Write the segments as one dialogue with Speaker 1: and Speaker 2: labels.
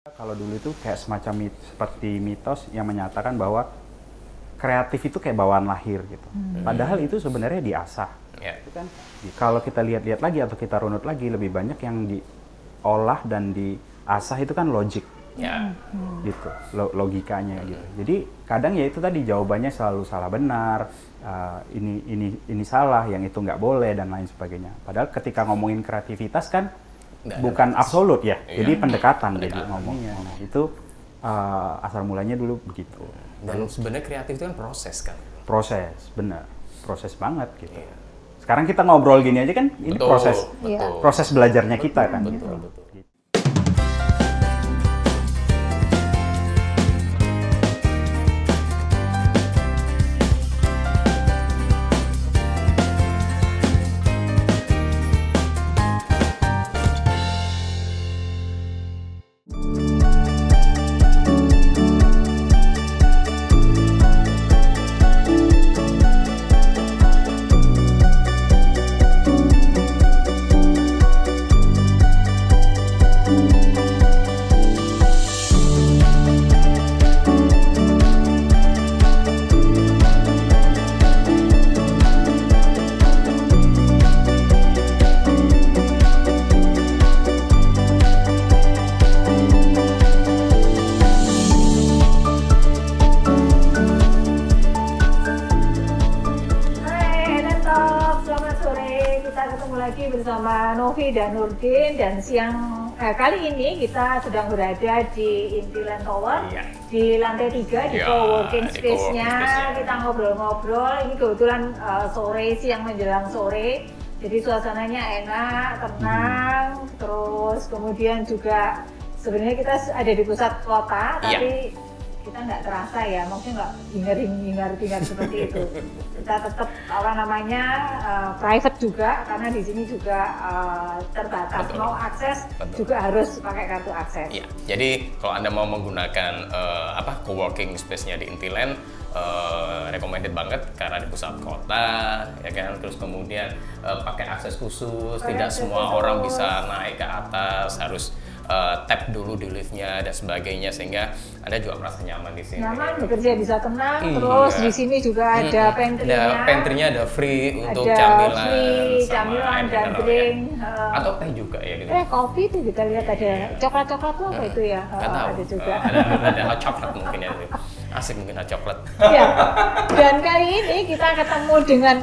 Speaker 1: Kalau dulu itu kayak semacam seperti mitos yang menyatakan bahwa kreatif itu kayak bawaan lahir gitu. Padahal itu sebenarnya diasah. Itu kan kalau kita lihat-lihat lagi atau kita runut lagi, lebih banyak yang diolah dan diasah itu kan logik. Gitu, logikanya gitu. Jadi kadang ya itu tadi jawabannya selalu salah benar, ini salah, yang itu nggak boleh dan lain sebagainya. Padahal ketika ngomongin kreativitas kan bukan absolut ya, jadi pendekatan jadi ngomongnya. Nah, itu asal mulanya dulu begitu.
Speaker 2: Dan sebenarnya kreatif itu kan proses kan?
Speaker 1: Proses, benar. Proses banget gitu. Sekarang kita ngobrol gini aja kan, ini proses. Proses belajarnya kita kan.
Speaker 2: Betul.
Speaker 3: Bersama Novi dan Nurdin, dan kali ini kita sedang berada di Intiland Tower di lantai 3 di co-working space-nya. Kita ngobrol-ngobrol, ini kebetulan sore, siang menjelang sore, jadi suasananya enak, tenang, terus kemudian juga sebenarnya kita ada di pusat kota, tapi kita nggak terasa ya, maksudnya nggak hingar seperti itu. Kita tetap private juga, karena di sini juga terbatas. Mau akses juga harus pakai kartu akses.
Speaker 2: Iya. Jadi kalau Anda mau menggunakan co-working space-nya di Intiland, recommended banget karena di pusat kota, ya kan. Terus kemudian pakai akses khusus, tidak semua orang bisa naik ke atas, harus tap dulu di liftnya dan sebagainya, sehingga Anda juga merasa nyaman di sini.
Speaker 3: Nyaman, bekerja bisa tenang. Terus di sini juga ada pantry-nya.
Speaker 2: Pantry-nya ada free untuk
Speaker 3: camilan dan drink.
Speaker 2: Atau teh juga ya gitu.
Speaker 3: Kopi tuh kita lihat ada coklat-coklat tuh apa itu ya?
Speaker 2: Ada juga. Ada hot coklat mungkin ya. Asik mungkin hot coklat.
Speaker 3: Iya. Dan kali ini kita ketemu dengan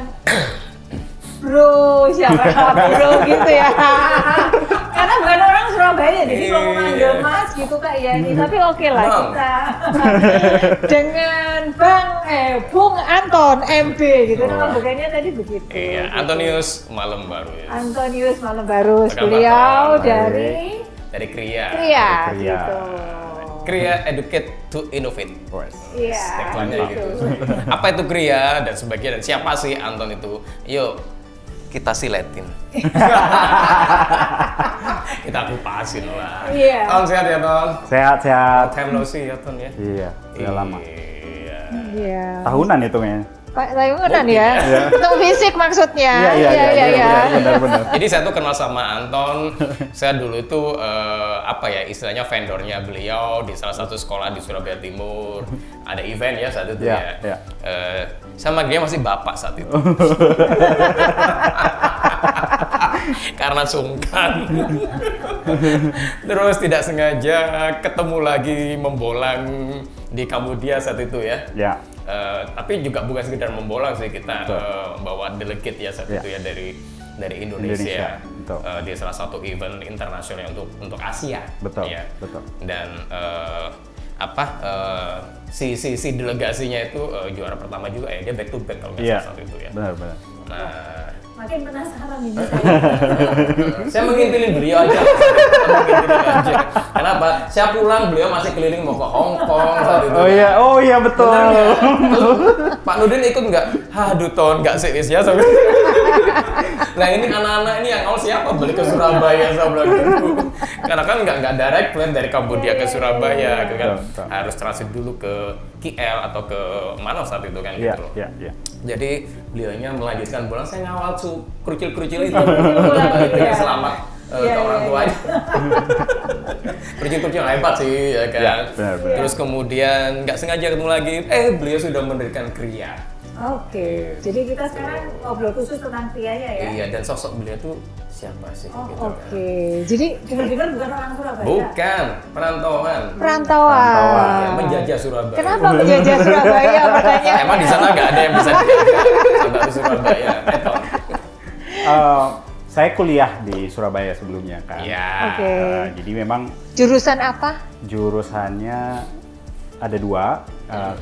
Speaker 3: bro, siapa bro gitu ya. Karena bukan orang Surabaya, jadi kalau manggil mas gitu Kak ya ini, tapi oke lah kita dengan Bung Anton MB gitu, nama bukannya tadi begitu.
Speaker 2: Iya, gitu. Antonius Malam Baru ya.
Speaker 3: Antonius Malam Baru, beliau dari
Speaker 2: Kria.
Speaker 3: Gitu.
Speaker 2: Kria Educate to Innovate.
Speaker 3: Iya.
Speaker 2: Gitu. Apa itu Kria dan sebagainya, dan siapa sih Anton itu? Yuk kita siletin. Kita kupasin lah. Ton, sehat ya Ton?
Speaker 1: Sehat.
Speaker 2: Time no see ya Ton ya?
Speaker 1: Iya, udah lama.
Speaker 3: Iya.
Speaker 1: Tahunan hitungnya.
Speaker 3: Tahunan ya? Ketemu fisik maksudnya.
Speaker 1: Iya. Benar.
Speaker 2: Jadi saya tuh kenal sama Anton, saya dulu itu istilahnya vendornya beliau di salah satu sekolah di Surabaya Timur. Ada event ya saat itu ya. Sama dia masih bapak saat itu. Karena sungkan. Terus tidak sengaja ketemu lagi membolang di Kambodia saat itu ya. Tapi juga bukan sekedar membolang sih, kita bawa delegate ya saat itu ya dari Indonesia. Di salah satu event internasional untuk Asia.
Speaker 1: Betul.
Speaker 2: Dan si delegasinya itu juara pertama juga ya, dia back to back kalau nggak salah saat itu ya.
Speaker 1: Benar.
Speaker 2: Nah,
Speaker 3: makin penasaran ini
Speaker 2: saya mengintilin beliau aja. Kenapa? Saya pulang, beliau masih keliling mau ke Hong Kong saat itu.
Speaker 1: Oh iya betul.
Speaker 2: Pak Nurdin ikut nggak? Aduh Ton, nggak serius ya. Nah ini anak-anak ini yang siapa balik ke Surabaya saya bilang gitu. Karena kan nggak direct flight dari Kambodia ke Surabaya, gitu kan. Harus transit dulu ke KL atau ke mana saat itu kan gitu loh. Jadi beliaunya melanjutkan bola, saya ngawal kerucil-kerucil itu. Selamat ke orang tuanya. Perjin-perjin hebat sih, ya kan.
Speaker 1: Benar.
Speaker 2: Terus kemudian nggak sengaja ketemu lagi, beliau sudah mendirikan Kria.
Speaker 3: Oke, jadi kita sekarang ngobrol khusus tentang Krianya ya?
Speaker 2: Iya, dan sosok beliau tuh siapa sih? Gitu,
Speaker 3: Oke, jadi dengar-dengar bukan orang Surabaya?
Speaker 2: Bukan, perantauan.
Speaker 3: Perantauan.
Speaker 2: Ya, menjajah Surabaya.
Speaker 3: Kenapa menjajah Surabaya katanya?
Speaker 2: Emang di sana nggak ada yang bisa sampai di Surabaya.
Speaker 1: Saya kuliah di Surabaya sebelumnya kan.
Speaker 2: Iya.
Speaker 3: Oke.
Speaker 1: Jadi memang
Speaker 3: Jurusan apa?
Speaker 1: jurusannya ada 2.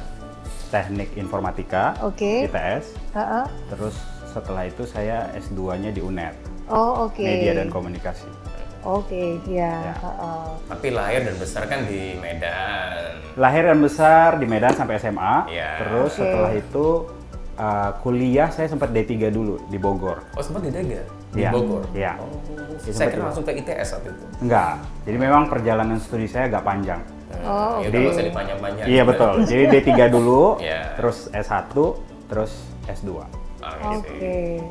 Speaker 1: Teknik Informatika,
Speaker 3: Oke.
Speaker 1: ITS.
Speaker 3: Heeh.
Speaker 1: Terus setelah itu saya S2-nya di UNED,
Speaker 3: Oh, oke.
Speaker 1: Media dan Komunikasi.
Speaker 3: Oke, iya.
Speaker 1: Ya.
Speaker 3: Heeh.
Speaker 2: Tapi lahir dan besar kan di Medan.
Speaker 1: Lahir dan besar di Medan sampai SMA.
Speaker 2: Iya.
Speaker 1: Terus
Speaker 3: Oke.
Speaker 1: setelah itu kuliah saya sempat D3 dulu di Bogor.
Speaker 2: Oh, sempat di Dega? Di
Speaker 1: Iya.
Speaker 2: Bogor?
Speaker 1: Iya.
Speaker 2: Oh,
Speaker 1: Iya,
Speaker 2: saya kira
Speaker 1: sempat
Speaker 2: langsung ke ITS saat itu.
Speaker 1: Enggak. Jadi memang perjalanan studi saya agak panjang.
Speaker 3: Oh,
Speaker 2: Ya
Speaker 1: Jadi-
Speaker 2: udah, nggak usah dipanjang-panjang.
Speaker 1: Iya betul. Jadi D3 dulu,
Speaker 2: Iya.
Speaker 1: terus S1, terus S2.
Speaker 3: Oke.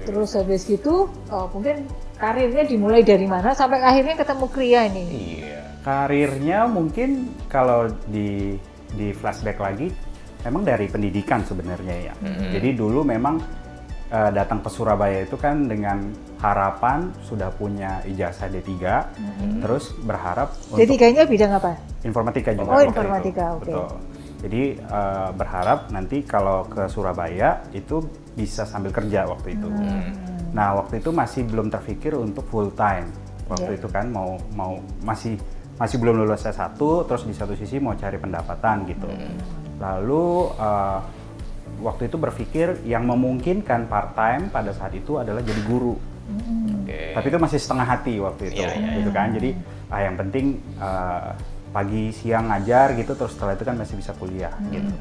Speaker 3: Terus habis gitu, mungkin karirnya dimulai dari mana sampai akhirnya ketemu Kria ini?
Speaker 2: Iya.
Speaker 1: Karirnya mungkin kalau di flashback lagi, memang dari pendidikan sebenarnya ya. Jadi dulu memang datang ke Surabaya itu kan dengan harapan sudah punya ijazah D3, terus berharap untuk
Speaker 3: D3-nya bidang apa?
Speaker 1: informatika juga.
Speaker 3: Oh,
Speaker 1: waktu
Speaker 3: informatika,
Speaker 1: itu.
Speaker 3: oke.
Speaker 1: Betul. Jadi berharap nanti kalau ke Surabaya itu bisa sambil kerja waktu itu. Nah waktu itu masih belum terpikir untuk full time. Waktu itu kan masih belum lulus S1, terus di satu sisi mau cari pendapatan gitu. Lalu waktu itu berpikir yang memungkinkan part time pada saat itu adalah jadi guru.
Speaker 2: Oke.
Speaker 1: Tapi itu masih setengah hati waktu itu,
Speaker 2: Iya,
Speaker 1: gitu kan. Jadi yang penting pagi siang ngajar gitu, terus setelah itu kan masih bisa kuliah gitu.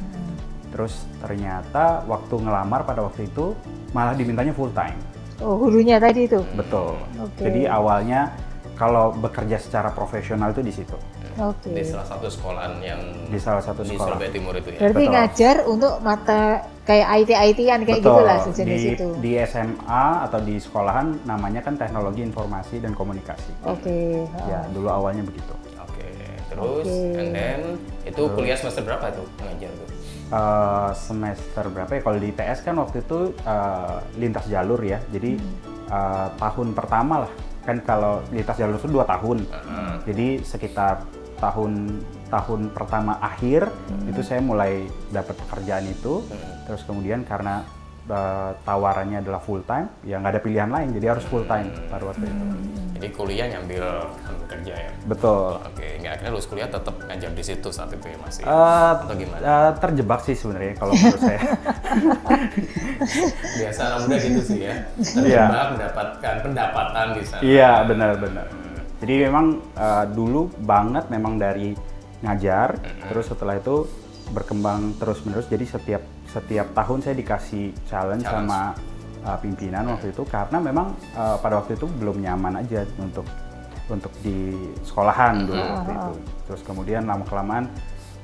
Speaker 1: Terus ternyata waktu ngelamar pada waktu itu malah dimintanya full time.
Speaker 3: Oh, gurunya tadi itu?
Speaker 1: Betul.
Speaker 3: Oke.
Speaker 1: Jadi awalnya kalau bekerja secara profesional itu di situ.
Speaker 3: Oke.
Speaker 2: Di salah satu sekolahan yang
Speaker 1: Di salah satu
Speaker 2: di
Speaker 1: sekolah.
Speaker 2: Surabaya Timur itu ya.
Speaker 3: Berarti
Speaker 1: Betul.
Speaker 3: ngajar untuk mata kayak IT-an kayak
Speaker 1: Betul.
Speaker 3: gitulah sejenis itu.
Speaker 1: Di SMA atau di sekolahan namanya kan Teknologi Informasi dan Komunikasi.
Speaker 3: Oke.
Speaker 1: Ya, dulu awalnya begitu.
Speaker 2: Oke. Terus,
Speaker 3: Oke.
Speaker 2: and then itu kuliah semester berapa tuh ngajar tuh?
Speaker 1: Semester berapa ya? Kalau di ITS kan waktu itu lintas jalur ya. Jadi tahun pertama lah. Kan kalau lintas jalur itu 2 tahun. Jadi sekitar tahun pertama akhir itu saya mulai dapat pekerjaan itu. Terus kemudian karena tawarannya adalah full time, ya nggak ada pilihan lain. Jadi harus full time pada waktu itu.
Speaker 2: Jadi kuliah nyambil kerja ya?
Speaker 1: Betul.
Speaker 2: Oke, nggak akhirnya lulus kuliah tetap ngajar di situ saat itu ya masih? Atau gimana?
Speaker 1: Terjebak sih sebenarnya kalau menurut saya.
Speaker 2: Biasa anak muda gitu sih ya, terjebak mendapatkan pendapatan di sana.
Speaker 1: Iya, benar-benar. Jadi memang dulu banget memang dari ngajar, terus setelah itu berkembang terus-menerus. Jadi setiap tahun saya dikasih challenge. Sama pimpinan waktu itu, karena memang pada waktu itu belum nyaman aja untuk di sekolahan dulu waktu itu. Terus kemudian lama-kelamaan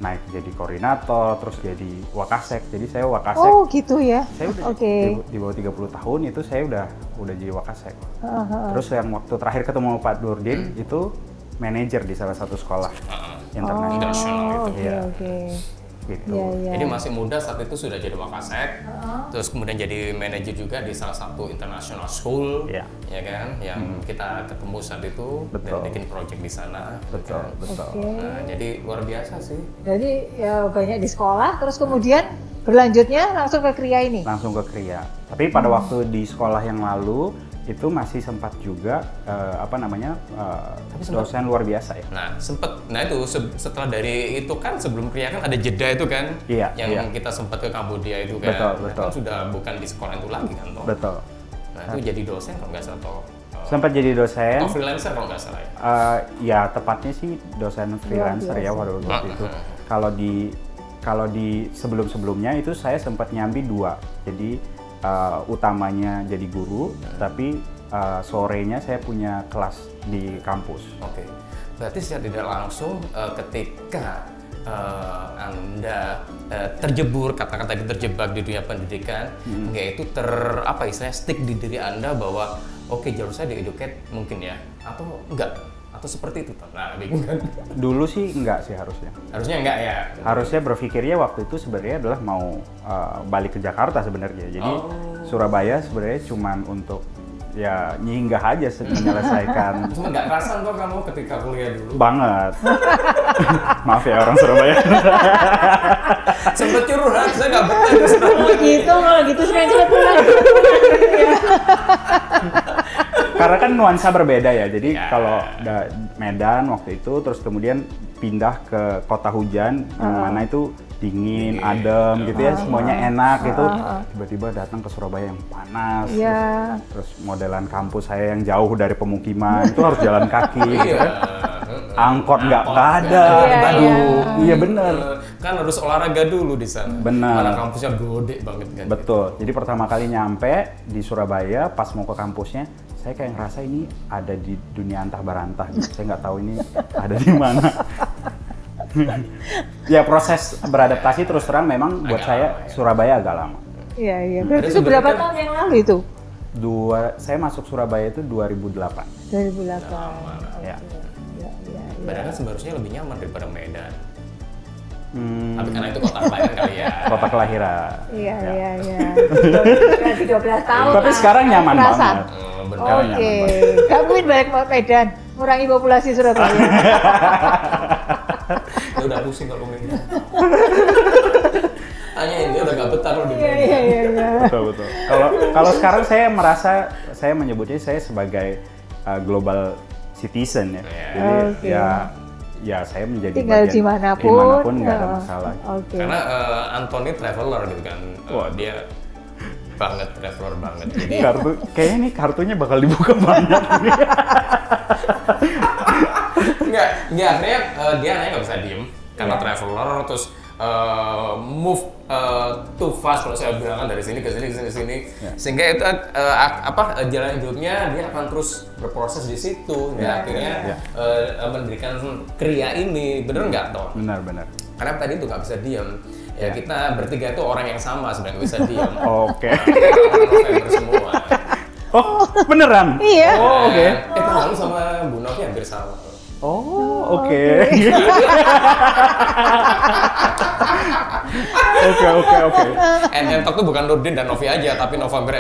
Speaker 1: naik jadi koordinator, terus jadi wakasek. Jadi saya wakasek.
Speaker 3: Oh, gitu ya.
Speaker 1: Saya udah di bawah 30 tahun itu saya udah jadi wakasek. Terus yang waktu terakhir ketemu Pak Nurdin itu manajer di salah satu sekolah internasional gitu.
Speaker 3: Oke.
Speaker 1: Gitu.
Speaker 3: Iya.
Speaker 2: Jadi masih muda saat itu sudah jadi wakasek, terus kemudian jadi manajer juga di salah satu international school,
Speaker 1: Iya.
Speaker 2: ya kan, yang kita ketemu saat itu dan
Speaker 1: Betul.
Speaker 2: bikin project di sana.
Speaker 1: Betul,
Speaker 2: kan.
Speaker 1: betul.
Speaker 3: Oke.
Speaker 2: Nah, jadi luar biasa sih.
Speaker 3: Jadi ya banyak di sekolah, terus kemudian berlanjutnya langsung ke Kria ini.
Speaker 1: Langsung ke Kria. Tapi pada waktu di sekolah yang lalu itu masih sempat juga dosen luar biasa ya.
Speaker 2: Nah, itu setelah dari itu kan sebelum Kria kan ada jeda itu kan,
Speaker 1: Iya,
Speaker 2: yang
Speaker 1: iya.
Speaker 2: kita sempat ke Kambodia itu kan.
Speaker 1: Betul,
Speaker 2: Nah,
Speaker 1: betul.
Speaker 2: kan sudah bukan di sekolah itu lagi kan, toh.
Speaker 1: Betul.
Speaker 2: Nah, itu jadi dosen kalau nggak salah toh.
Speaker 1: Sempat jadi dosen.
Speaker 2: Atau freelancer kalau nggak salah ya.
Speaker 1: Ya tepatnya sih dosen freelancer ya waktu itu. Kalau di sebelumnya itu saya sempat nyambi 2. Jadi utamanya jadi guru, tapi sorenya saya punya kelas di kampus.
Speaker 2: Oke. Berarti secara tidak langsung ketika Anda terjebur, katakan tadi terjebak di dunia pendidikan, yaitu istilahnya stick di diri Anda bahwa oke jalur saya di educate mungkin ya, atau enggak? Atau seperti itu toh? Nah, bingung kan?
Speaker 1: Dulu sih enggak sih harusnya.
Speaker 2: Harusnya enggak ya?
Speaker 1: Harusnya berpikirnya waktu itu sebenarnya adalah mau balik ke Jakarta sebenarnya. Jadi Surabaya sebenarnya cuman untuk ya nyinggah aja menyelesaikan.
Speaker 2: Cuma nggak kerasan kok kamu ketika kuliah dulu?
Speaker 1: Banget. Maaf ya orang Surabaya.
Speaker 2: Sempet curhat, saya nggak betah di Surabaya.
Speaker 3: Gitu, kalau gitu sering pulang.
Speaker 1: Karena kan nuansa berbeda ya, jadi kalau Medan waktu itu, terus kemudian pindah ke kota hujan, yang mana itu dingin, adem gitu ya, semuanya enak gitu. Tiba-tiba datang ke Surabaya yang panas, terus modelan kampus saya yang jauh dari pemukiman, itu harus jalan kaki gitu kan. Angkot nggak ada, iya bener.
Speaker 2: Kan harus olahraga dulu di sana.
Speaker 1: Bener.
Speaker 2: Mana kampusnya gede banget kan.
Speaker 1: Betul, jadi pertama kali nyampe di Surabaya, pas mau ke kampusnya, saya kayak ngerasa ini ada di dunia antah berantah gitu. Saya nggak tahu ini ada di mana. Ya proses beradaptasi terus terang memang buat saya Surabaya agak lama.
Speaker 3: Iya, iya. Berarti itu berapa tahun yang lalu itu?
Speaker 1: Saya masuk Surabaya itu 2008.
Speaker 3: 2008.
Speaker 1: Ya.
Speaker 2: Padahal sebenarnya lebih nyaman daripada Medan. Tapi karena itu kota kelahiran kali ya.
Speaker 1: Kota kelahiran.
Speaker 3: Iya. Berarti 12 tahun.
Speaker 1: Tapi sekarang nyaman banget.
Speaker 3: Oke. Gak mungkin balik ke Medan, ngurangi populasi Surabaya.
Speaker 2: Ya udah pusing kalau Medan. Tanyain dia udah gak betah kalau di Medan.
Speaker 3: Iya.
Speaker 1: Betul. Kalau sekarang saya merasa, saya menyebutnya saya sebagai global citizen ya. Jadi ya saya menjadi
Speaker 3: tinggal dimanapun
Speaker 1: nggak ada masalah.
Speaker 2: Karena Anthony traveler gitu kan. Dia banget traveler banget. Jadi
Speaker 1: kayaknya nih kartunya bakal dibuka banyak nih.
Speaker 2: Enggak, akhirnya dia anaknya nggak bisa diem karena traveler, terus move too fast kalau saya bilang kan, dari sini ke sini, sehingga itu jalan hidupnya dia akan terus berproses di situ. Akhirnya mendirikan kriya ini, bener nggak toh?
Speaker 1: Benar.
Speaker 2: Karena tadi itu nggak bisa diem. Ya kita bertiga itu orang yang sama sebenarnya, nggak bisa diem.
Speaker 1: Oke.
Speaker 2: November semua.
Speaker 1: Oh beneran?
Speaker 3: Iya.
Speaker 1: Oh oke.
Speaker 2: Tahun lalu sama Bu Novi hampir sama.
Speaker 1: Oh oke. Oke.
Speaker 2: And Talk tuh bukan Nurdin dan Novi aja, tapi November.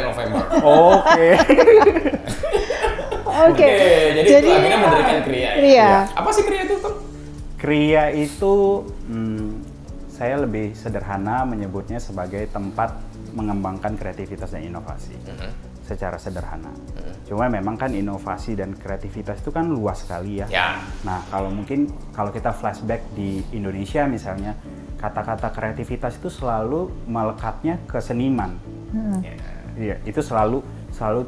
Speaker 2: Oke. Jadi itu akhirnya mendirikan kriya.
Speaker 3: Kriya.
Speaker 2: Apa sih kriya itu, Tom?
Speaker 1: Kriya itu saya lebih sederhana menyebutnya sebagai tempat mengembangkan kreativitas dan inovasi. Secara sederhana. Cuma memang kan inovasi dan kreativitas itu kan luas sekali ya. Nah, kalau kita flashback di Indonesia misalnya, kata-kata kreativitas itu selalu melekatnya ke seniman. Iya, itu selalu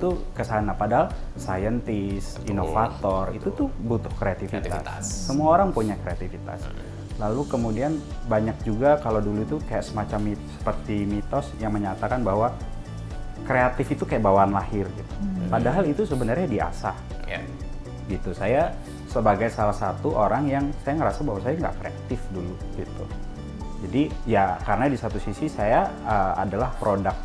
Speaker 1: tuh ke sana. Padahal scientist, inovator itu tuh butuh kreativitas. Semua orang punya kreativitas. Lalu kemudian banyak juga kalau dulu itu kayak semacam seperti mitos yang menyatakan bahwa kreatif itu kayak bawaan lahir gitu. Padahal itu sebenarnya diasah. Gitu. Saya sebagai salah satu orang yang saya ngerasa bahwa saya nggak kreatif dulu gitu. Jadi ya karena di satu sisi saya adalah produk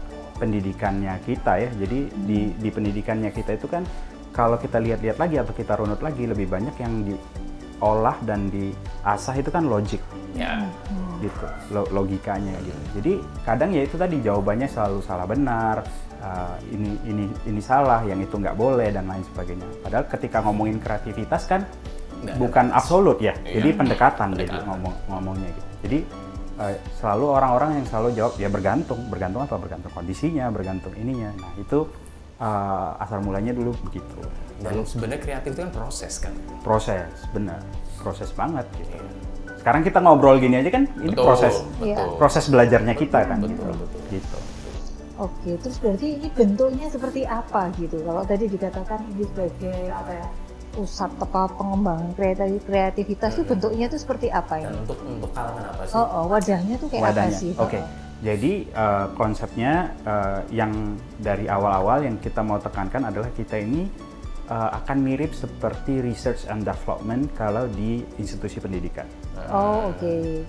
Speaker 1: pendidikannya kita ya. Jadi di pendidikannya kita itu kan kalau kita lihat-lihat lagi atau kita runut lagi, lebih banyak yang diolah dan diasah itu kan logik. Gitu, logikanya gitu. Jadi kadang ya itu tadi jawabannya selalu salah benar, ini salah, yang itu nggak boleh dan lain sebagainya. Padahal ketika ngomongin kreativitas kan bukan absolut ya, jadi pendekatan jadi ngomongnya gitu. Jadi selalu orang-orang yang selalu jawab ya bergantung apa? Bergantung kondisinya, bergantung ininya. Nah itu asal mulanya dulu begitu.
Speaker 2: Dan sebenarnya kreatif itu kan proses kan?
Speaker 1: Proses, benar, proses banget gitu. Sekarang kita ngobrol gini aja kan, ini proses belajarnya kita kan, gitu.
Speaker 3: Oke, terus berarti ini bentuknya seperti apa gitu? Kalau tadi dikatakan ini sebagai pusat pengembangan kreativitas itu bentuknya itu seperti apa ini?
Speaker 2: Dan untuk kalangan apa sih?
Speaker 3: Wadahnya tuh kayak apa sih?
Speaker 1: Oke. Jadi konsepnya yang dari awal-awal yang kita mau tekankan adalah kita ini akan mirip seperti research and development kalau di institusi pendidikan.
Speaker 3: Oke.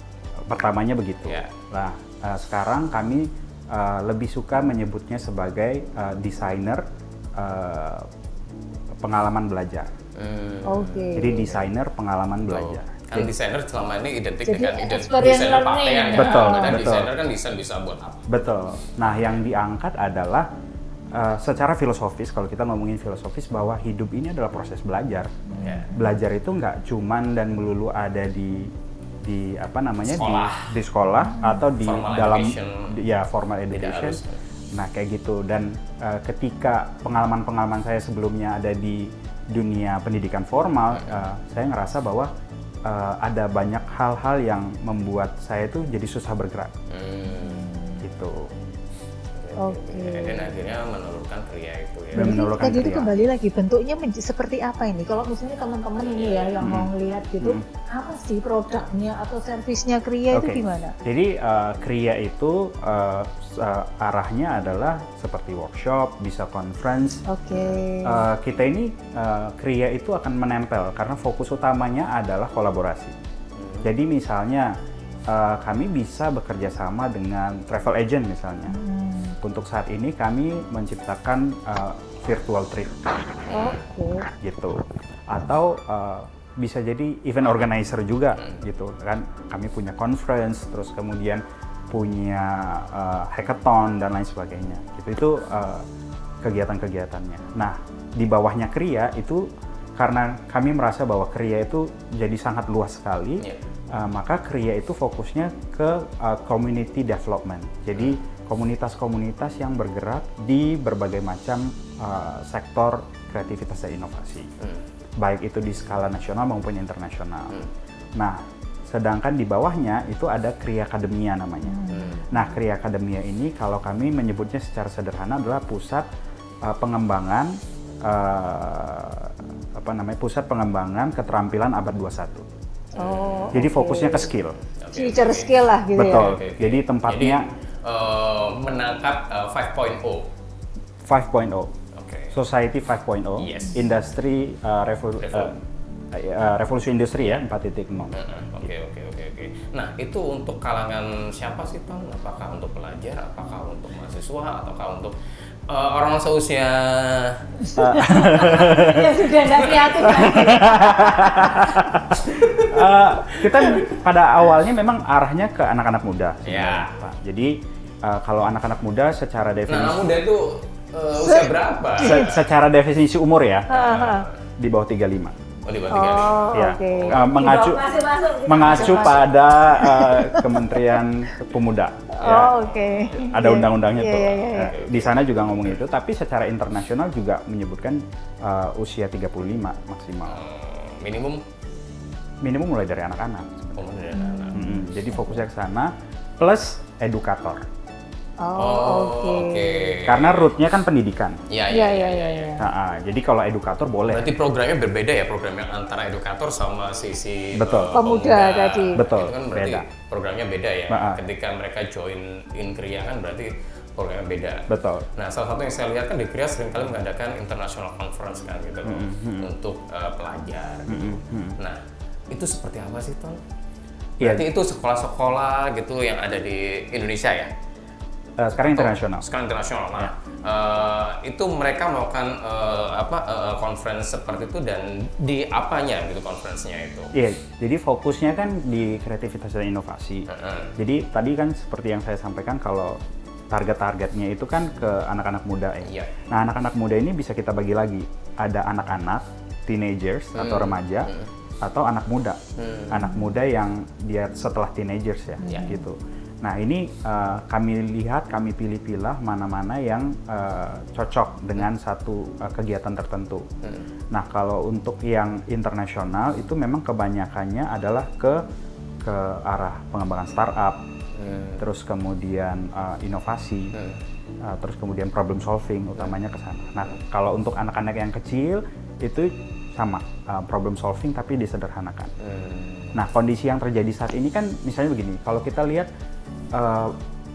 Speaker 1: Pertamanya begitu. Nah, sekarang kami lebih suka menyebutnya sebagai desainer pengalaman belajar. Jadi desainer pengalaman belajar.
Speaker 2: Kan desainer selama ini identik
Speaker 3: jadi
Speaker 2: dengan
Speaker 3: experience
Speaker 2: desainer
Speaker 3: learning.
Speaker 2: pakaian.
Speaker 1: Betul,
Speaker 2: Dan
Speaker 1: betul.
Speaker 2: desainer kan desain bisa buat apa?
Speaker 1: Betul. Nah, yang diangkat adalah secara filosofis, kalau kita ngomongin filosofis, bahwa hidup ini adalah proses belajar. Belajar itu nggak cuman dan melulu ada di apa namanya
Speaker 2: sekolah.
Speaker 1: di sekolah atau di
Speaker 2: Formal
Speaker 1: dalam
Speaker 2: education.
Speaker 1: formal education.
Speaker 2: harus.
Speaker 1: Nah, kayak gitu. Dan ketika pengalaman-pengalaman saya sebelumnya ada di dunia pendidikan formal, saya ngerasa bahwa ada banyak hal-hal yang membuat saya tuh jadi susah bergerak. Gitu.
Speaker 2: Dan akhirnya menelurkan kriya itu ya.
Speaker 1: Dan menelurkan
Speaker 3: Tadi itu
Speaker 1: kriya.
Speaker 3: kembali lagi bentuknya seperti apa ini? Kalau misalnya teman-teman ini ya yang mau lihat gitu, apa sih produknya atau servisnya kriya itu
Speaker 1: Oke.
Speaker 3: gimana?
Speaker 1: Jadi kriya itu arahnya adalah seperti workshop, bisa conference.
Speaker 3: Oke.
Speaker 1: Kita ini kriya itu akan menempel karena fokus utamanya adalah kolaborasi. Jadi misalnya kami bisa bekerja sama dengan travel agent misalnya. Untuk saat ini kami menciptakan virtual trip, gitu. Atau bisa jadi event organizer juga, gitu kan. Kami punya conference, terus kemudian punya hackathon dan lain sebagainya. Itu kegiatan-kegiatannya. Nah, di bawahnya kriya itu karena kami merasa bahwa kriya itu jadi sangat luas sekali. Maka kriya itu fokusnya ke community development. Jadi komunitas-komunitas yang bergerak di berbagai macam sektor kreativitas dan inovasi, baik itu di skala nasional maupun internasional. Nah, sedangkan di bawahnya itu ada Kriya Akademia namanya. Nah, Kriya Akademia ini kalau kami menyebutnya secara sederhana adalah pusat pengembangan pusat pengembangan keterampilan abad 21. Jadi fokusnya ke skill.
Speaker 3: Future skill lah gitu.
Speaker 1: Betul.
Speaker 3: Ya.
Speaker 1: Jadi tempatnya
Speaker 2: menangkap 5.0.
Speaker 1: 5.0. Society 5.0.
Speaker 2: Yes.
Speaker 1: Industri revolusi industri ya 4.0.
Speaker 2: Oke. Nah, itu untuk kalangan siapa sih, Ton? Apakah untuk pelajar, apakah untuk mahasiswa, ataukah untuk orang seusia
Speaker 3: Ya sudah nggak kreatif lagi.
Speaker 1: Kita pada awalnya memang arahnya ke anak-anak muda.
Speaker 2: Ya.
Speaker 1: Pak. Jadi kalau anak-anak muda secara definisi
Speaker 2: Nah, muda itu usia berapa?
Speaker 1: secara definisi umur ya di bawah 35.
Speaker 2: Oh, di bawah 35.
Speaker 1: Ya.
Speaker 3: Oke.
Speaker 1: Mengacu
Speaker 3: Masih masuk.
Speaker 1: mengacu pada Kementerian Pemuda.
Speaker 3: Oke.
Speaker 1: Ada undang-undangnya tuh.
Speaker 3: Iya.
Speaker 1: Di sana juga ngomong itu, tapi secara internasional juga menyebutkan usia 35 maksimal. Minimum mulai dari anak-anak.
Speaker 2: Mulai dari anak-anak.
Speaker 1: Jadi fokusnya ke sana plus edukator.
Speaker 2: Oke.
Speaker 1: Karena rootnya kan pendidikan.
Speaker 2: Iya.
Speaker 1: Jadi kalau edukator boleh.
Speaker 2: Berarti programnya berbeda ya, program yang antara edukator sama sisi
Speaker 1: Betul.
Speaker 3: Pemuda tadi.
Speaker 1: Betul.
Speaker 2: Itu kan berarti
Speaker 1: Beda.
Speaker 2: programnya beda ya. Ketika mereka join in Kriya kan berarti programnya beda.
Speaker 1: Betul.
Speaker 2: Nah, salah satu yang saya lihat kan di Kriya seringkali mengadakan international conference kan gitu loh, untuk pelajar. Nah, itu seperti apa sih, Ton? Berarti itu sekolah-sekolah gitu yang ada di Indonesia ya?
Speaker 1: Sekarang internasional.
Speaker 2: Sekarang internasional. Nah, itu mereka melakukan conference seperti itu, dan di apanya gitu conference-nya itu?
Speaker 1: Iya, jadi fokusnya kan di kreativitas dan inovasi. Jadi tadi kan seperti yang saya sampaikan kalau target-targetnya itu kan ke anak-anak muda ya. Nah, anak-anak muda ini bisa kita bagi lagi. Ada anak-anak, teenagers atau remaja, atau anak muda. Anak muda yang dia setelah teenagers ya, gitu. Nah, ini kami lihat, kami pilih-pilih mana-mana yang cocok dengan satu kegiatan tertentu. Nah, kalau untuk yang internasional itu memang kebanyakannya adalah ke arah pengembangan startup, terus kemudian inovasi, terus kemudian problem solving, utamanya ke sana. Nah, kalau untuk anak-anak yang kecil itu sama, problem solving tapi disederhanakan. Nah, kondisi yang terjadi saat ini kan misalnya begini, kalau kita lihat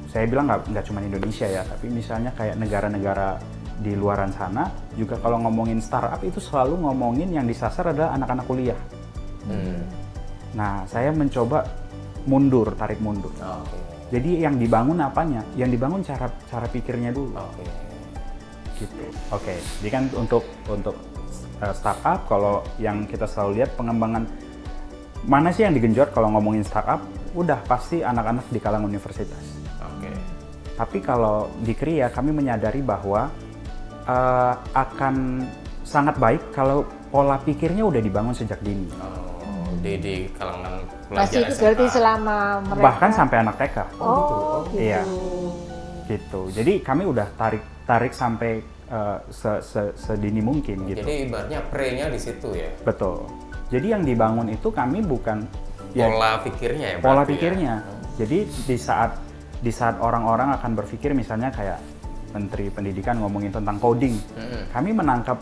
Speaker 1: saya bilang nggak cuma Indonesia ya, tapi misalnya kayak negara-negara di luaran sana juga kalau ngomongin startup itu selalu ngomongin yang disasar adalah anak-anak kuliah. Nah, saya mencoba tarik mundur. Jadi yang dibangun apanya? Yang dibangun cara pikirnya dulu. Gitu. Jadi kan untuk startup, kalau yang kita selalu lihat pengembangan mana sih yang digenjot kalau ngomongin startup, udah pasti anak-anak di kalangan universitas.
Speaker 2: Oke.
Speaker 1: Tapi kalau di Kria kami menyadari bahwa akan sangat baik kalau pola pikirnya udah dibangun sejak dini.
Speaker 2: Di kalangan
Speaker 3: Masih
Speaker 2: pelajar
Speaker 3: itu berarti
Speaker 2: SMA.
Speaker 3: selama mereka
Speaker 1: Bahkan sampai anak TK.
Speaker 3: Oh, gitu.
Speaker 1: Iya. Gitu. Jadi kami udah tarik sampai sedini mungkin gitu.
Speaker 2: Jadi ibaratnya pre-nya di situ ya.
Speaker 1: Betul. Jadi yang dibangun itu kami bukan
Speaker 2: Pola pikirnya ya.
Speaker 1: pola
Speaker 2: berarti
Speaker 1: pikirnya. Jadi di saat orang-orang akan berpikir misalnya kayak Menteri Pendidikan ngomongin tentang coding, kami menangkap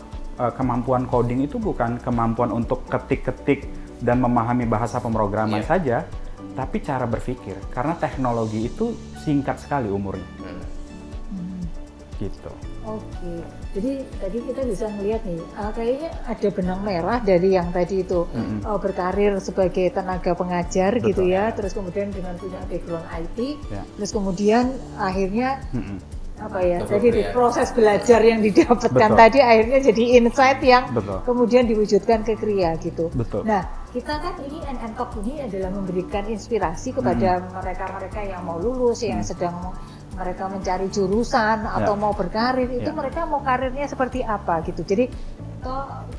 Speaker 1: kemampuan coding itu bukan kemampuan untuk ketik-ketik dan memahami bahasa pemrograman saja, tapi cara berpikir. Karena teknologi itu singkat sekali umurnya. Gitu.
Speaker 3: Oke, jadi tadi kita bisa melihat nih, kayaknya ada benang merah dari yang tadi itu berkarir sebagai tenaga pengajar.
Speaker 1: Betul.
Speaker 3: Gitu ya, terus kemudian dengan punya background IT,
Speaker 1: Ya.
Speaker 3: terus kemudian akhirnya apa ya,
Speaker 2: Betul,
Speaker 3: jadi di
Speaker 2: ya.
Speaker 3: proses belajar yang didapatkan
Speaker 1: Betul.
Speaker 3: tadi akhirnya jadi insight yang
Speaker 1: Betul.
Speaker 3: kemudian diwujudkan ke Kria gitu.
Speaker 1: Betul.
Speaker 3: Nah, kita kan ini NN Talk ini adalah memberikan inspirasi kepada mereka-mereka yang mau lulus, yang sedang mereka mencari jurusan atau mau berkarir, itu mereka mau karirnya seperti apa gitu. Jadi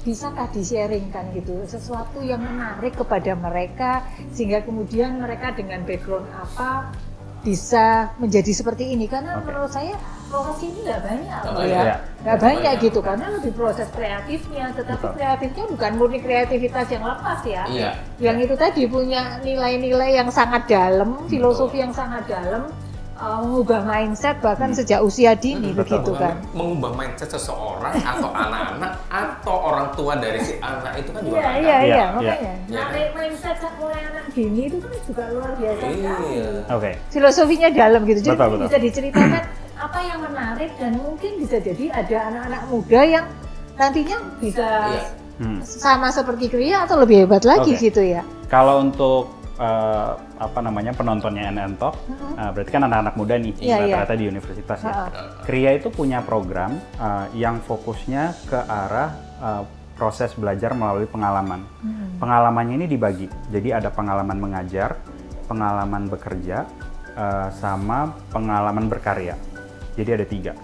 Speaker 3: bisakah di-sharingkan gitu sesuatu yang menarik kepada mereka sehingga kemudian mereka dengan background apa bisa menjadi seperti ini, karena menurut saya proses ini nggak banyak loh ya, nggak banyak gitu, karena lebih proses kreatifnya, tetapi kreatifnya bukan murni kreativitas yang lepas ya, yang itu tadi punya nilai-nilai yang sangat dalam, filosofi yang sangat dalam, mengubah mindset bahkan sejak usia dini begitu kan.
Speaker 2: Mengubah mindset seseorang atau anak-anak atau orang tua dari si anak itu kan juga
Speaker 3: Iya, makanya.
Speaker 2: Iya.
Speaker 3: Mindset mulai anak dini itu kan juga luar biasa sekali.
Speaker 1: Oke.
Speaker 3: Filosofinya dalam gitu. Jadi
Speaker 1: Betul.
Speaker 3: bisa diceritakan apa yang menarik dan mungkin bisa jadi ada anak-anak muda yang nantinya bisa sama seperti Kria atau lebih hebat lagi gitu ya.
Speaker 1: Kalau untuk penontonnya NN Talk, berarti kan anak-anak muda nih rata-rata di universitas ya. Kria itu punya program yang fokusnya ke arah proses belajar melalui pengalaman. Pengalamannya ini dibagi, jadi ada pengalaman mengajar, pengalaman bekerja, sama pengalaman berkarya. Jadi ada 3.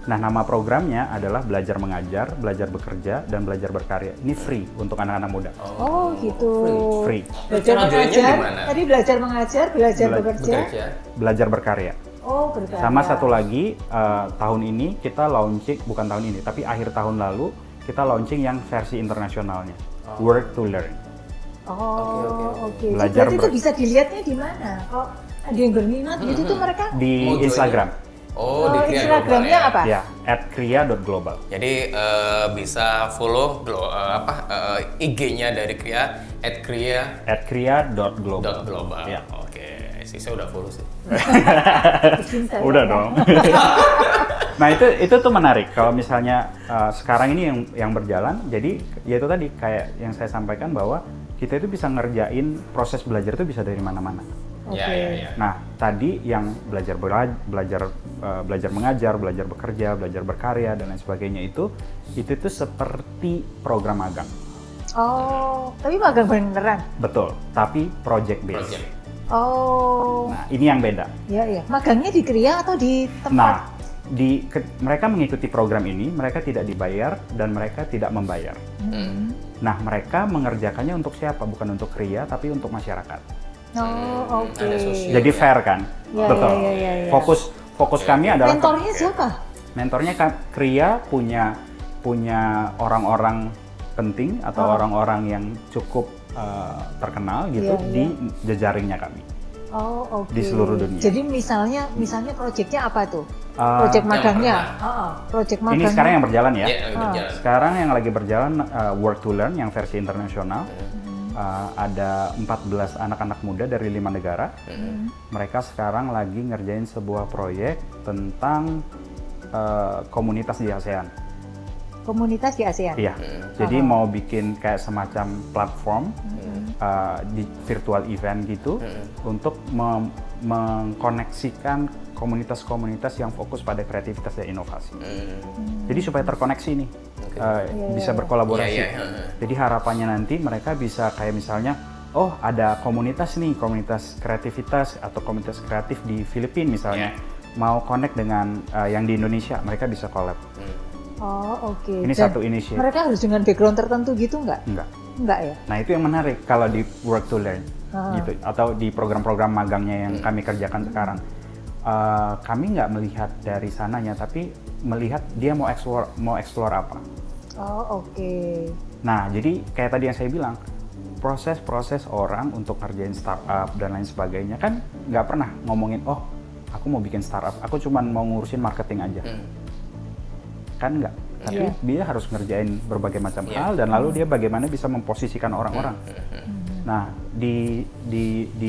Speaker 1: Nah, nama programnya adalah Belajar Mengajar, Belajar Bekerja, dan Belajar Berkarya. Ini free untuk anak-anak muda.
Speaker 3: Oh gitu.
Speaker 1: Free.
Speaker 3: Belajar mengajar, tadi belajar mengajar, belajar bekerja,
Speaker 1: Belajar berkarya.
Speaker 3: Oh, berkarya.
Speaker 1: Sama satu lagi, tahun ini kita launching, bukan tahun ini, tapi akhir tahun lalu kita launching yang versi internasionalnya, Work to Learn.
Speaker 3: Oh, oke.
Speaker 1: Belajar
Speaker 3: Berarti itu bisa dilihatnya di mana? Kok ada yang berminat gitu tuh mereka?
Speaker 1: Di Instagram.
Speaker 2: Oh, di Kria
Speaker 3: Instagramnya apa?
Speaker 1: Ya, @kria.global.
Speaker 2: Jadi bisa follow IG-nya dari Kria
Speaker 1: @kria.global.
Speaker 2: Ya. Oke, saya udah follow sih.
Speaker 1: Udah dong. Nah itu tuh menarik kalau misalnya sekarang ini yang berjalan. Jadi ya itu tadi kayak yang saya sampaikan bahwa kita itu bisa ngerjain proses belajar itu bisa dari mana-mana.
Speaker 2: Ya.
Speaker 1: Nah tadi yang belajar mengajar, belajar bekerja, belajar berkarya dan lain sebagainya itu tuh seperti program magang.
Speaker 3: Oh, tapi magang beneran?
Speaker 1: Betul, tapi project based.
Speaker 3: Oh.
Speaker 1: Nah ini yang beda.
Speaker 3: Iya. Magangnya di Kria atau di tempat?
Speaker 1: Nah mereka mengikuti program ini, mereka tidak dibayar dan mereka tidak membayar. Nah mereka mengerjakannya untuk siapa? Bukan untuk Kria, tapi untuk masyarakat.
Speaker 3: Oh, oke.
Speaker 1: Jadi fair kan? Betul.
Speaker 3: Ya.
Speaker 1: Fokus kami adalah
Speaker 3: mentornya siapa?
Speaker 1: Mentornya Kria punya orang-orang penting atau orang-orang yang cukup terkenal gitu di jejaringnya kami.
Speaker 3: Oh, oke.
Speaker 1: Di seluruh dunia.
Speaker 3: Jadi misalnya proyeknya apa tuh? Proyek magangnya. Proyek magangnya.
Speaker 1: Ini sekarang yang berjalan ya.
Speaker 2: Berjalan.
Speaker 1: Sekarang yang lagi berjalan Work to Learn yang versi internasional. Ada 14 anak-anak muda dari 5 negara. Mereka sekarang lagi ngerjain sebuah proyek tentang komunitas di ASEAN.
Speaker 3: Komunitas di ASEAN?
Speaker 1: Iya. Jadi mau bikin kayak semacam platform di virtual event gitu untuk mengkoneksikan komunitas-komunitas yang fokus pada kreativitas dan inovasi. Jadi supaya terkoneksi nih, bisa berkolaborasi. Jadi harapannya nanti mereka bisa kayak misalnya, oh ada komunitas nih, komunitas kreativitas atau komunitas kreatif di Filipina misalnya, mau connect dengan yang di Indonesia, mereka bisa collab.
Speaker 3: Oh oke.
Speaker 1: Ini dan satu inisiatif.
Speaker 3: Mereka harus dengan background tertentu gitu nggak? Enggak ya?
Speaker 1: Nah itu yang menarik kalau di Work to Learn gitu, atau di program-program magangnya yang kami kerjakan sekarang. Kami nggak melihat dari sananya, tapi melihat dia mau explore apa.
Speaker 3: Oh oke.
Speaker 1: Nah jadi kayak tadi yang saya bilang, proses orang untuk ngerjain startup dan lain sebagainya kan nggak pernah ngomongin, oh aku mau bikin startup, aku cuma mau ngurusin marketing aja. Kan enggak, tapi dia harus ngerjain berbagai macam hal dan lalu dia bagaimana bisa memposisikan orang-orang. Nah, di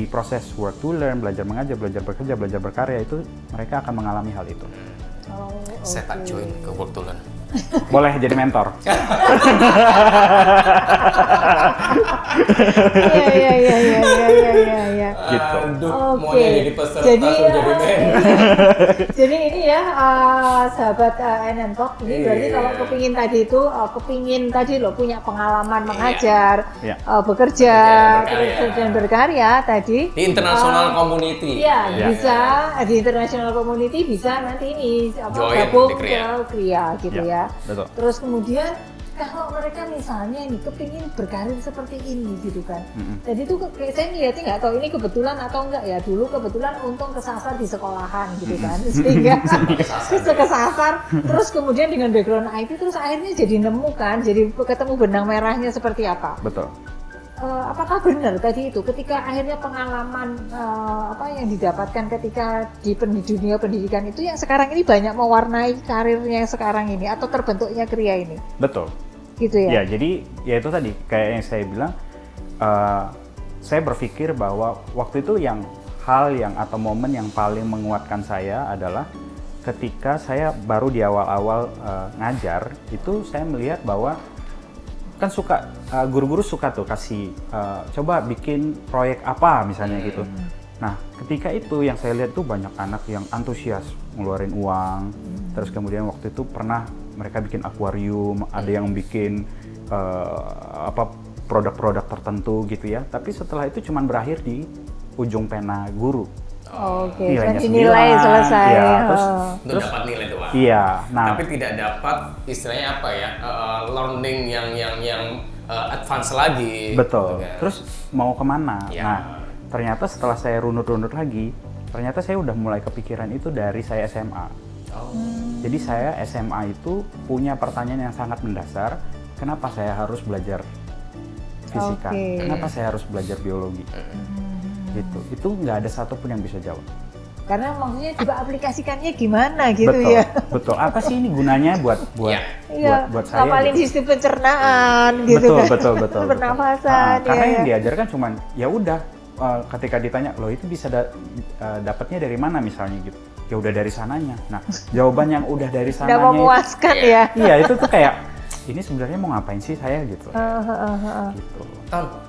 Speaker 1: proses work to learn, belajar mengajar, belajar bekerja, belajar berkarya itu mereka akan mengalami hal itu.
Speaker 2: Saya tak join ke work to learn.
Speaker 1: Boleh jadi mentor.
Speaker 3: Iya.
Speaker 1: Gitu.
Speaker 3: Oke. Jadi jadi ini ya sahabat NN Talk ini berarti kalau kepingin tadi loh punya pengalaman mengajar, bekerja dan berkarya tadi
Speaker 2: di international community.
Speaker 3: Iya, bisa di international community bisa nanti ini gabung ke Kria gitu ya.
Speaker 1: Betul.
Speaker 3: Terus kemudian kalau mereka misalnya ini kepingin berkarir seperti ini gitu kan. Jadi tuh saya ngeliatnya nggak tahu ini kebetulan atau enggak ya. Dulu kebetulan untung kesasar di sekolahan gitu kan. Sehingga kesasar. Terus kemudian dengan background IT terus akhirnya jadi nemu kan. Jadi ketemu benang merahnya seperti apa.
Speaker 1: Betul.
Speaker 3: Apakah benar tadi itu ketika akhirnya pengalaman yang didapatkan ketika di dunia pendidikan itu yang sekarang ini banyak mewarnai karirnya sekarang ini atau terbentuknya Kria ini?
Speaker 1: Betul.
Speaker 3: Gitu ya?
Speaker 1: Ya, jadi ya itu tadi kayak yang saya bilang, saya berpikir bahwa waktu itu hal yang atau momen yang paling menguatkan saya adalah ketika saya baru di awal-awal ngajar itu saya melihat bahwa kan suka guru-guru suka tuh kasih coba bikin proyek apa misalnya gitu. Nah ketika itu yang saya lihat tuh banyak anak yang antusias ngeluarin uang. Terus kemudian waktu itu pernah mereka bikin akuarium, ada yang bikin produk-produk tertentu gitu ya. Tapi setelah itu cuman berakhir di ujung pena guru.
Speaker 3: Oke, nilai selesai.
Speaker 1: Ya,
Speaker 2: terus dapat nilai doang.
Speaker 1: Iya, nah.
Speaker 2: Tapi tidak dapat istilahnya apa ya, learning yang advance lagi.
Speaker 1: Betul.
Speaker 2: Gitu kan.
Speaker 1: Terus mau kemana?
Speaker 2: Ya.
Speaker 1: Nah, ternyata setelah saya runut-runut lagi, ternyata saya udah mulai kepikiran itu dari saya SMA. Jadi saya SMA itu punya pertanyaan yang sangat mendasar, kenapa saya harus belajar fisika? Kenapa saya harus belajar biologi? Gitu. Itu nggak ada satupun yang bisa jawab.
Speaker 3: Karena maksudnya juga aplikasikannya gimana gitu.
Speaker 1: Betul,
Speaker 3: ya.
Speaker 1: Betul. Apa sih ini gunanya buat saya?
Speaker 3: Ngapalin
Speaker 1: gitu.
Speaker 3: sistem pencernaan gitu kan.
Speaker 1: Betul.
Speaker 3: Pernafasan.
Speaker 1: Karena yang diajarkan cuman ya udah ketika ditanya loh itu bisa dapatnya dari mana misalnya gitu. Ya udah dari sananya. Nah, jawaban yang udah dari sananya
Speaker 3: udah memuaskan ya.
Speaker 1: Iya, itu tuh kayak ini sebenarnya mau ngapain sih saya gitu. Gitu.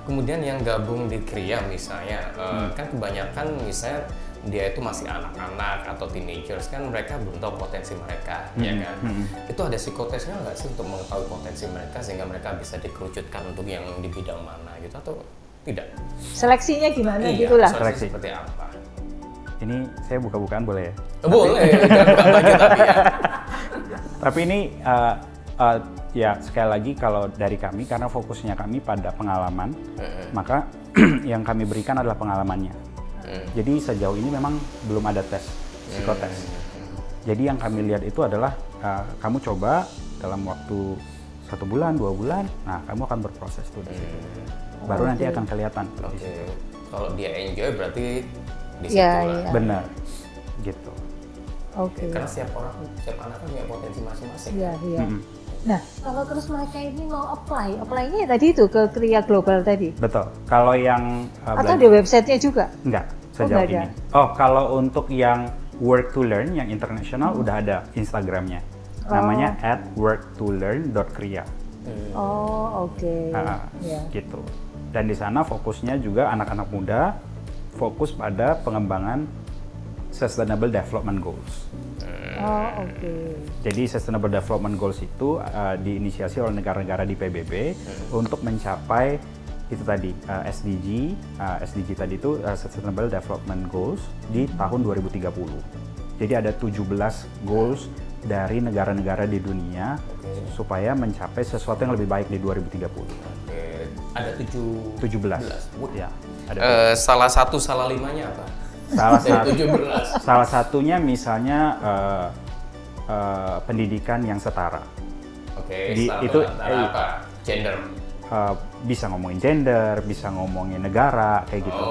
Speaker 2: Kemudian yang gabung di Kria misalnya, kan kebanyakan misalnya dia itu masih anak-anak atau teenagers kan mereka belum tahu potensi mereka, ya kan? Itu ada psikotesnya nggak sih untuk mengetahui potensi mereka sehingga mereka bisa dikerucutkan untuk yang di bidang mana gitu atau tidak?
Speaker 3: Seleksinya gimana gitulah?
Speaker 2: Seleksi seperti apa?
Speaker 1: Ini saya buka-bukaan boleh ya?
Speaker 2: Boleh, bukan baju tapi ya.
Speaker 1: Tapi ini ya sekali lagi kalau dari kami karena fokusnya kami pada pengalaman, maka yang kami berikan adalah pengalamannya. Jadi sejauh ini memang belum ada tes psikotes. Jadi yang kami lihat itu adalah kamu coba dalam waktu 1 bulan, 2 bulan, nah kamu akan berproses tuh di situ. Baru nanti akan kelihatan.
Speaker 2: Kalau dia enjoy berarti di situ
Speaker 3: lah.
Speaker 1: Benar, gitu.
Speaker 2: Karena setiap anak kan punya potensi masing-masing.
Speaker 3: Iya. Nah, kalau terus mereka ini mau apply-nya tadi itu ke Kria Global tadi?
Speaker 1: Betul. Kalau yang
Speaker 3: atau di websitenya juga?
Speaker 1: Enggak, sejauh ini. Oh, kalau untuk yang Work to Learn yang internasional udah ada Instagramnya. Namanya @worktolearn.kria.
Speaker 3: Oh, oke.
Speaker 1: Gitu. Dan di sana fokusnya juga anak-anak muda fokus pada pengembangan Sustainable Development Goals.
Speaker 3: Oh, oke. Jadi
Speaker 1: Sustainable Development Goals itu diinisiasi oleh negara-negara di PBB untuk mencapai itu tadi SDG. SDG tadi itu Sustainable Development Goals di tahun 2030. Jadi ada 17 goals dari negara-negara di dunia supaya mencapai sesuatu yang lebih baik di 2030.
Speaker 2: Ada 17.
Speaker 1: Ya.
Speaker 2: Salah satu, salah limanya apa?
Speaker 1: Salah satunya misalnya pendidikan yang setara.
Speaker 2: Itu apa? Gender.
Speaker 1: Bisa ngomongin gender, bisa ngomongin negara kayak gitu.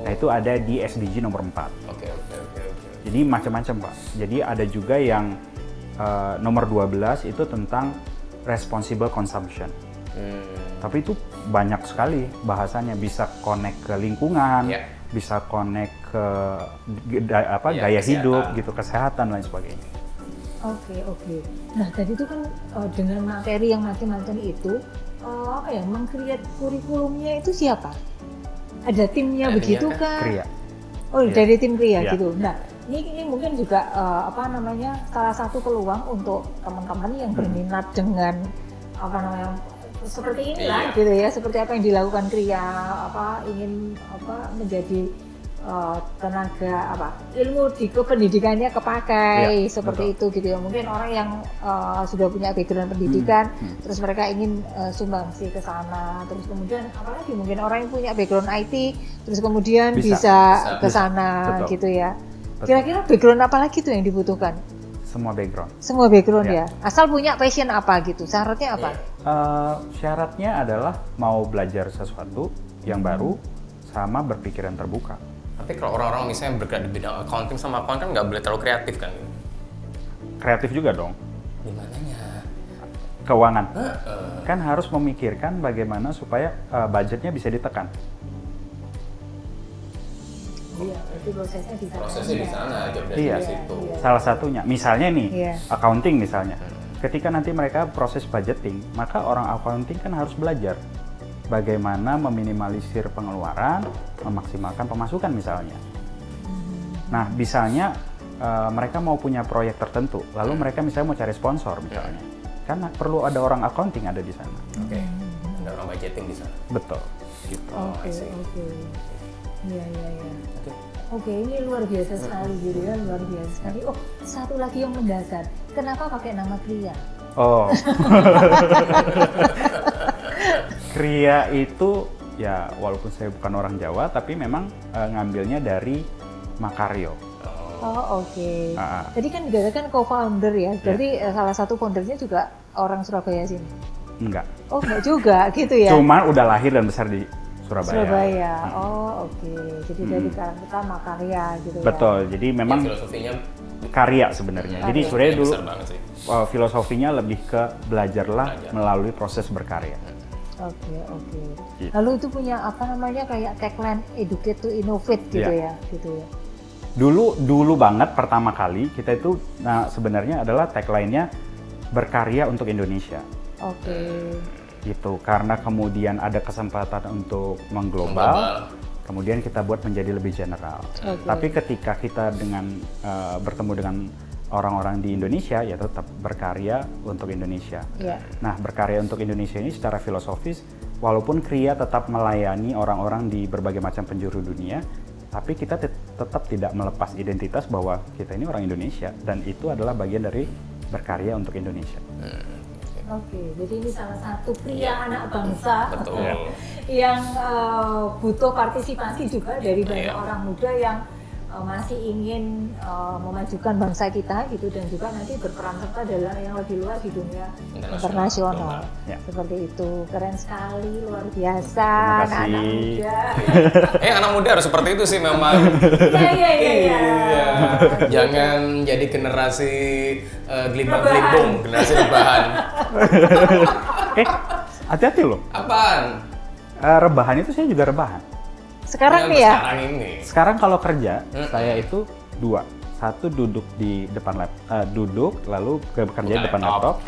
Speaker 1: Nah itu ada di SDG nomor 4. Jadi macam-macam Pak. Jadi ada juga yang nomor 12 itu tentang responsible consumption. Tapi itu banyak sekali bahasanya, bisa connect ke lingkungan, bisa connect ke gaya hidup gitu, kesehatan dan lain sebagainya.
Speaker 3: Oke. Nah tadi itu kan dengan materi yang macam-macam itu, meng-create kurikulumnya itu siapa? Ada timnya begitu kan?
Speaker 1: Kria.
Speaker 3: Oh dari tim Kria gitu. Nah ini mungkin juga salah satu peluang untuk teman-teman yang berminat dengan seperti inilah gitu ya, seperti apa yang dilakukan Kria, ingin menjadi tenaga ilmu di kependidikannya kepakai seperti itu gitu ya. Mungkin orang yang sudah punya background pendidikan terus mereka ingin sumbangsi ke sana, terus kemudian apalagi mungkin orang yang punya background IT terus kemudian bisa ke sana gitu ya. Kira-kira background apa lagi tuh yang dibutuhkan?
Speaker 1: Semua background.
Speaker 3: Semua background ya. Asal punya passion apa gitu. Syaratnya apa?
Speaker 1: Syaratnya adalah mau belajar sesuatu yang baru sama berpikiran terbuka.
Speaker 2: Tapi kalau orang-orang misalnya bergerak di bidang accounting sama accounting kan nggak boleh terlalu kreatif kan?
Speaker 1: Kreatif juga dong.
Speaker 2: Dimananya?
Speaker 1: Keuangan. Kan harus memikirkan bagaimana supaya budgetnya bisa ditekan.
Speaker 3: Iya, itu prosesnya di sana.
Speaker 2: Prosesnya di sana, di situ.
Speaker 1: Salah satunya, misalnya nih, accounting misalnya. Ketika nanti mereka proses budgeting, maka orang accounting kan harus belajar bagaimana meminimalisir pengeluaran, memaksimalkan pemasukan misalnya. Nah, misalnya mereka mau punya proyek tertentu, lalu mereka misalnya mau cari sponsor misalnya. Kan perlu ada orang accounting ada di sana.
Speaker 2: Ada orang budgeting di sana.
Speaker 1: Betul. Gitu.
Speaker 3: Oke. Iya. Oke, ini luar biasa sekali gitu ya, luar biasa sekali. Oh, satu lagi yang mendasar, kenapa pakai nama Kria?
Speaker 1: Kria itu ya walaupun saya bukan orang Jawa, tapi memang ngambilnya dari Makaryo.
Speaker 3: Oke. Tadi kan dikatakan co-founder ya, berarti salah satu foundernya juga orang Surabaya sini?
Speaker 1: Enggak.
Speaker 3: Oh, enggak juga gitu ya?
Speaker 1: Cuman udah lahir dan besar di Surabaya.
Speaker 3: Oke. Jadi dari kita Makarya gitu.
Speaker 1: Betul. Jadi memang
Speaker 2: filosofinya
Speaker 1: karya sebenarnya. Jadi sebenarnya dulu filosofinya lebih ke belajarlah melalui proses berkarya.
Speaker 3: Oke. Lalu itu punya kayak tagline educate to innovate gitu ya. Dulu
Speaker 1: banget pertama kali kita itu sebenarnya adalah tagline-nya berkarya untuk Indonesia. Gitu, karena kemudian ada kesempatan untuk mengglobal, kemudian kita buat menjadi lebih general. Tapi ketika kita bertemu dengan orang-orang di Indonesia, ya tetap berkarya untuk Indonesia. Nah, berkarya untuk Indonesia ini secara filosofis, walaupun Kria tetap melayani orang-orang di berbagai macam penjuru dunia, tapi kita tetap tidak melepas identitas bahwa kita ini orang Indonesia, dan itu adalah bagian dari berkarya untuk Indonesia.
Speaker 3: Oke, jadi ini salah satu pria anak bangsa yang butuh partisipasi juga dari banyak orang muda yang masih ingin memajukan bangsa kita gitu, dan juga nanti berperan serta dalam yang lebih luas di dunia internasional. Seperti itu, keren sekali, luar biasa. Anak-anak muda.
Speaker 2: Anak muda harus seperti itu sih memang.
Speaker 3: Iya.
Speaker 2: Jangan jadi generasi glibang-glibung, generasi rebahan.
Speaker 1: Hati-hati loh.
Speaker 2: Apaan?
Speaker 1: Rebahan itu saya juga rebahan.
Speaker 3: Sekarang nih ya?
Speaker 1: Sekarang kalau kerja, saya itu dua. Satu duduk di depan laptop, duduk lalu bekerja di depan laptop.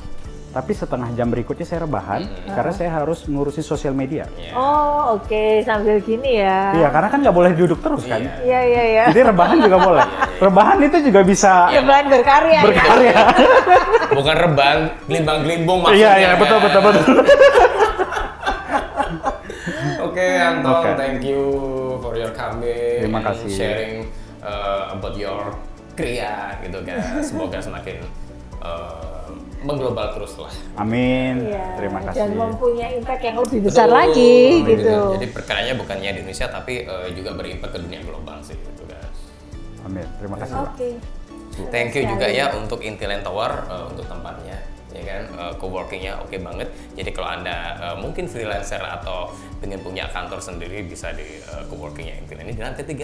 Speaker 1: tapi setengah jam berikutnya saya rebahan karena saya harus ngurusin sosial media.
Speaker 3: Oh oke, sambil gini ya.
Speaker 1: Iya, karena kan nggak boleh duduk terus kan.
Speaker 3: Iya.
Speaker 1: Jadi rebahan juga boleh. Rebahan itu juga bisa.
Speaker 3: Rebahan berkarya.
Speaker 1: Berkarya.
Speaker 2: Bukan rebahan, glimbang-glimbung maksudnya.
Speaker 1: Iya, betul.
Speaker 2: Oke, Anton, thank you for your coming.
Speaker 1: Terima kasih.
Speaker 2: Sharing about your kriya gitu kan. Semoga semakin mengglobal terus lah.
Speaker 1: Amin.
Speaker 3: Ya,
Speaker 1: Terima kasih.
Speaker 3: dan mempunyai impact yang lebih besar lagi gitu.
Speaker 2: Jadi perkaranya bukannya di Indonesia tapi juga berimpact ke dunia global sih gitu kan.
Speaker 1: Amin. Terima kasih.
Speaker 3: Oke.
Speaker 2: Thank you juga ya untuk Intiland Tower untuk tempatnya, ya kan, coworkingnya oke banget. Jadi kalau Anda mungkin freelancer atau pengen punya kantor sendiri bisa di coworkingnya Intiland ini di lantai 3.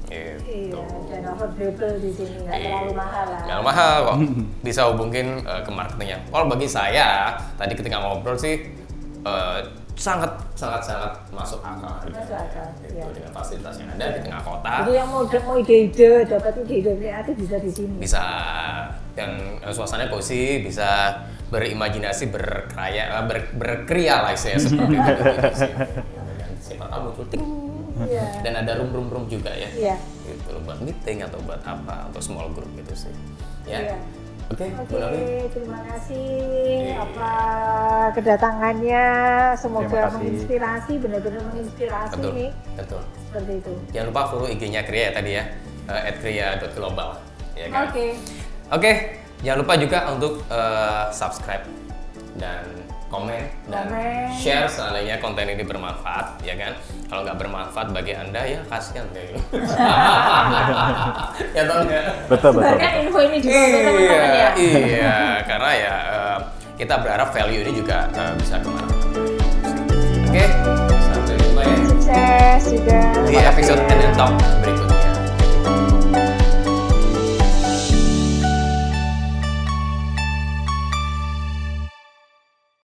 Speaker 2: Gitu.
Speaker 3: Iya, dan affordable di sini, nggak terlalu mahal lah.
Speaker 2: Nggak mahal kok, bisa hubungin ke marketingnya. Kalau bagi saya, tadi ketika ngobrol sih sangat masuk akal.
Speaker 3: Masuk akal,
Speaker 2: Gitu,
Speaker 3: ya.
Speaker 2: dengan fasilitas yang ada di tengah kota.
Speaker 3: Jadi yang mau ide-ide, dapat ide-ide kreatif bisa di sini.
Speaker 2: Bisa, dan suasananya cozy, bisa berimajinasi, berkria lah istilahnya seperti itu. Siapa tahu muncul ting.
Speaker 3: Iya.
Speaker 2: Dan ada room juga ya.
Speaker 3: Iya.
Speaker 2: Gitu buat meeting atau buat apa, untuk small group gitu sih. Ya.
Speaker 3: Iya.
Speaker 2: Oke,
Speaker 3: Oke,
Speaker 2: Bu Novi.
Speaker 3: terima kasih
Speaker 2: Iya.
Speaker 3: kedatangannya. Semoga
Speaker 1: Terima kasih.
Speaker 3: menginspirasi, benar-benar menginspirasi
Speaker 2: Betul.
Speaker 3: nih.
Speaker 2: Betul.
Speaker 3: Seperti itu.
Speaker 2: Jangan lupa follow IG-nya Kriya ya tadi ya. @kriya.global ya kan.
Speaker 3: Oke.
Speaker 2: Jangan lupa juga untuk subscribe dan komen dan share seandainya konten ini bermanfaat, ya kan. Kalau nggak bermanfaat bagi Anda ya kasihan deh. Ya Ton ya.
Speaker 1: Betul.
Speaker 3: Sebenarnya info ini juga untuk teman-teman ya.
Speaker 2: Iya, karena ya kita berharap value ini juga bisa kemana-mana. Oke, sampai jumpa ya
Speaker 3: Sukses juga.
Speaker 2: di episode Talk berikutnya.